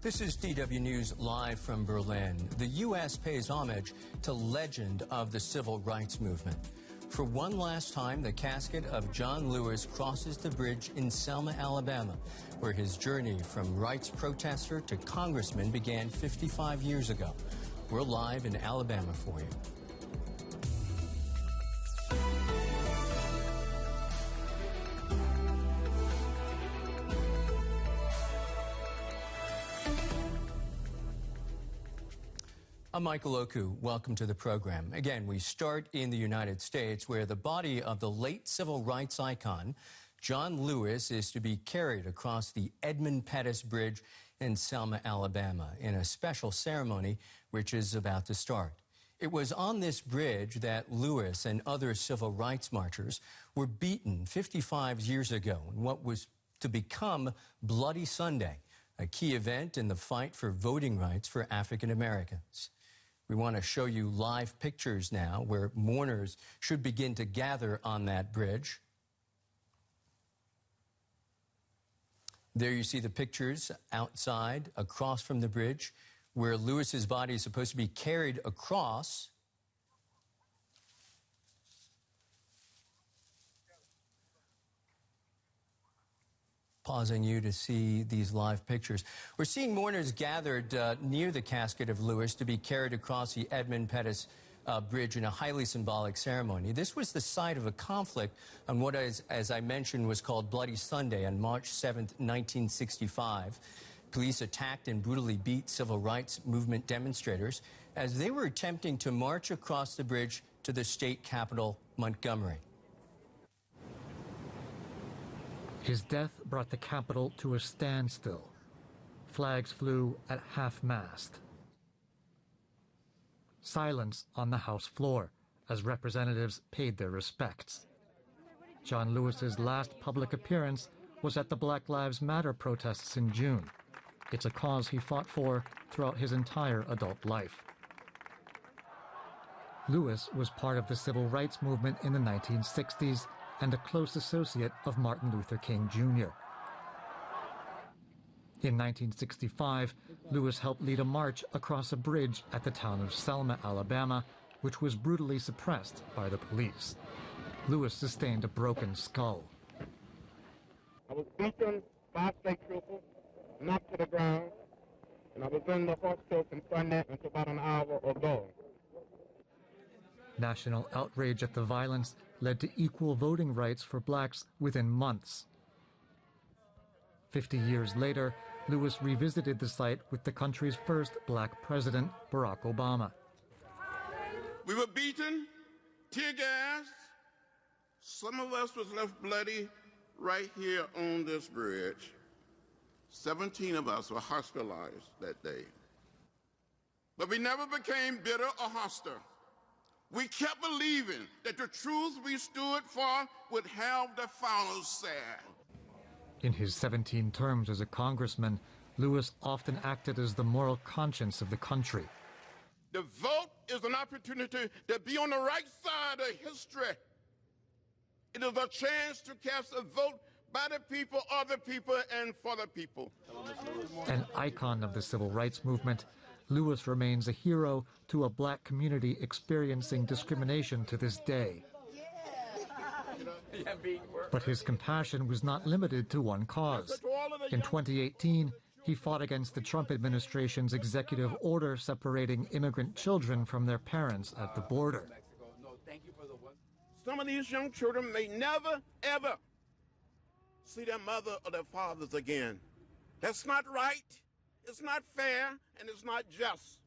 This is DW News live from Berlin. The U.S. pays homage to legend of the civil rights movement. For one last time, the casket of John Lewis crosses the bridge in Selma, Alabama, where his journey from rights protester to congressman began 55 years ago. We're live in Alabama for you. I'm Michael Oku. Welcome to the program. Again, we start in the United States, where the body of the late civil rights icon, John Lewis, is to be carried across the Edmund Pettus Bridge in Selma, Alabama, in a special ceremony which is about to start. It was on this bridge that Lewis and other civil rights marchers were beaten 55 years ago in what was to become Bloody Sunday, a key event in the fight for voting rights for African Americans. We want to show you live pictures now where mourners should begin to gather on that bridge. There you see the pictures outside, across from the bridge, where Lewis's body is supposed to be carried across. Pausing you to see these live pictures. We're seeing mourners gathered near the casket of Lewis to be carried across the Edmund Pettus Bridge in a highly symbolic ceremony. This was the site of a conflict on what, as I mentioned, was called Bloody Sunday on March 7th, 1965. Police attacked and brutally beat civil rights movement demonstrators as they were attempting to march across the bridge to the state capital, Montgomery. His death brought the capital to a standstill. Flags flew at half-mast. Silence on the House floor as representatives paid their respects. John Lewis's last public appearance was at the Black Lives Matter protests in June. It's a cause he fought for throughout his entire adult life. Lewis was part of the civil rights movement in the 1960s and a close associate of Martin Luther King Jr. In 1965, Lewis helped lead a march across a bridge at the town of Selma, Alabama, which was brutally suppressed by the police. Lewis sustained a broken skull. I was beaten by a state trooper, knocked to the ground, and I was in the hospital confinement until about an hour ago. National outrage at the violence led to equal voting rights for blacks within months. 50 years later, Lewis revisited the site with the country's first black president, Barack Obama. We were beaten, tear gassed. Some of us was left bloody right here on this bridge. 17 of us were hospitalized that day. But we never became bitter or hostile. We kept believing that the truth we stood for would have the final say. In his 17 terms as a congressman, Lewis often acted as the moral conscience of the country. The vote is an opportunity to be on the right side of history. It is a chance to cast a vote by the people, of the people, and for the people. An icon of the civil rights movement, Lewis remains a hero to a black community experiencing discrimination to this day. But his compassion was not limited to one cause. In 2018, he fought against the Trump administration's executive order separating immigrant children from their parents at the border. Some of these young children may never, ever see their mother or their fathers again. That's not right. It's not fair, and it's not just.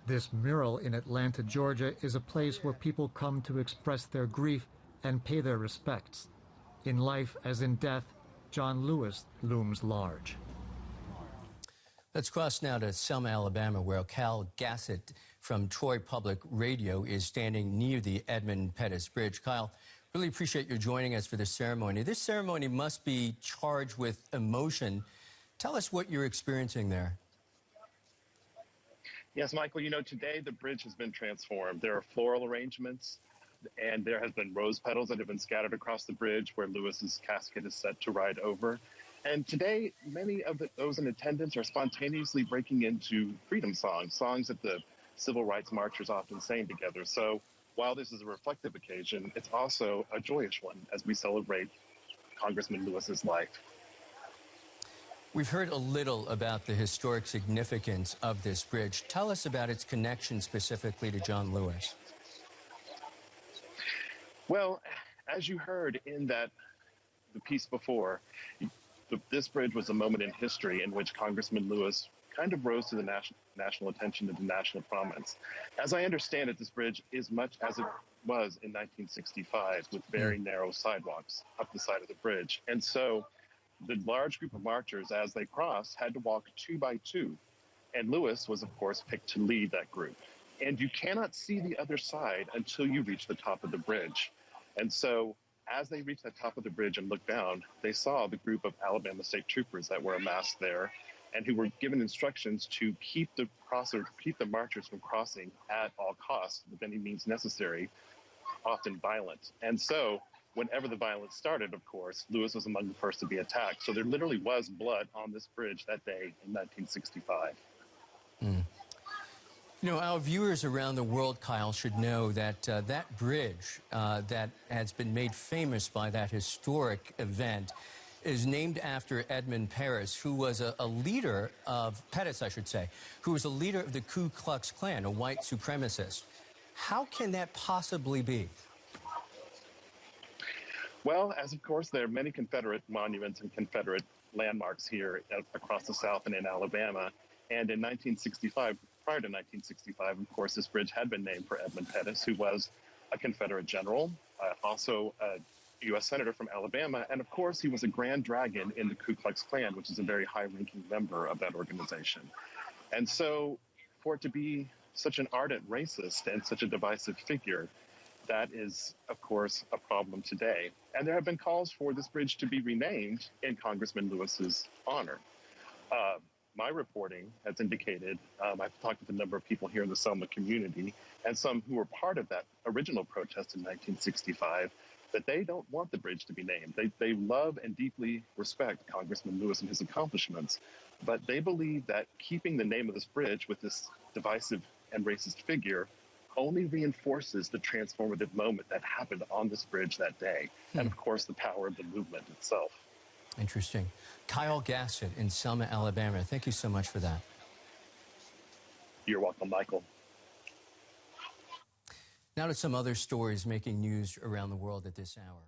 This mural in Atlanta, Georgia, is a place where people come to express their grief and pay their respects. In life as in death, John Lewis looms large. Let's cross now to Selma, Alabama, where Kyle Gassiott from Troy Public Radio is standing near the Edmund Pettus Bridge. Kyle, really appreciate you joining us for this ceremony. This ceremony must be charged with emotion. Tell us what you're experiencing there. Yes, Michael, you know, today the bridge has been transformed. There are floral arrangements, and there has been rose petals that have been scattered across the bridge where Lewis's casket is set to ride over. And today, many of those in attendance are spontaneously breaking into freedom songs, songs that the civil rights marchers often sang together. So while this is a reflective occasion, it's also a joyous one as we celebrate Congressman Lewis's life. We've heard a little about the historic significance of this bridge. Tell us about its connection specifically to John Lewis. Well, as you heard in the piece before, this bridge was a moment in history in which Congressman Lewis kind of rose to the national attention and to national prominence. As I understand it, this bridge is much as it was in 1965 with very narrow sidewalks up the side of the bridge. And so the large group of marchers, as they crossed, had to walk 2 by 2. And Lewis was, of course, picked to lead that group. And you cannot see the other side until you reach the top of the bridge. And so as they reached the top of the bridge and looked down, they saw the group of Alabama state troopers that were amassed there and who were given instructions to keep the marchers from crossing at all costs with any means necessary, often violent. And so whenever the violence started, of course, Lewis was among the first to be attacked. So there literally was blood on this bridge that day in 1965. You know, our viewers around the world, Kyle, should know that that bridge that has been made famous by that historic event is named after Edmund Pettus, who was a leader of, Pettus, I should say, who was a leader of the Ku Klux Klan, a white supremacist. How can that possibly be? Well, as of course, there are many Confederate monuments and Confederate landmarks here across the South and in Alabama. And in 1965, prior to 1965, of course, this bridge had been named for Edmund Pettus, who was a Confederate general, also a U.S. Senator from Alabama. And of course, he was a Grand Dragon in the Ku Klux Klan, which is a very high-ranking member of that organization. And so for it to be such an ardent racist and such a divisive figure, that is, of course, a problem today. And there have been calls for this bridge to be renamed in Congressman Lewis's honor. My reporting has indicated, I've talked with a number of people here in the Selma community and some who were part of that original protest in 1965, that they don't want the bridge to be named. They love and deeply respect Congressman Lewis and his accomplishments, but they believe that keeping the name of this bridge with this divisive and racist figure only reinforces the transformative moment that happened on this bridge that day, and of course the power of the movement itself. Interesting. Kyle Gassiott in Selma, Alabama. Thank you so much for that. You're welcome, Michael. Now to some other stories making news around the world at this hour.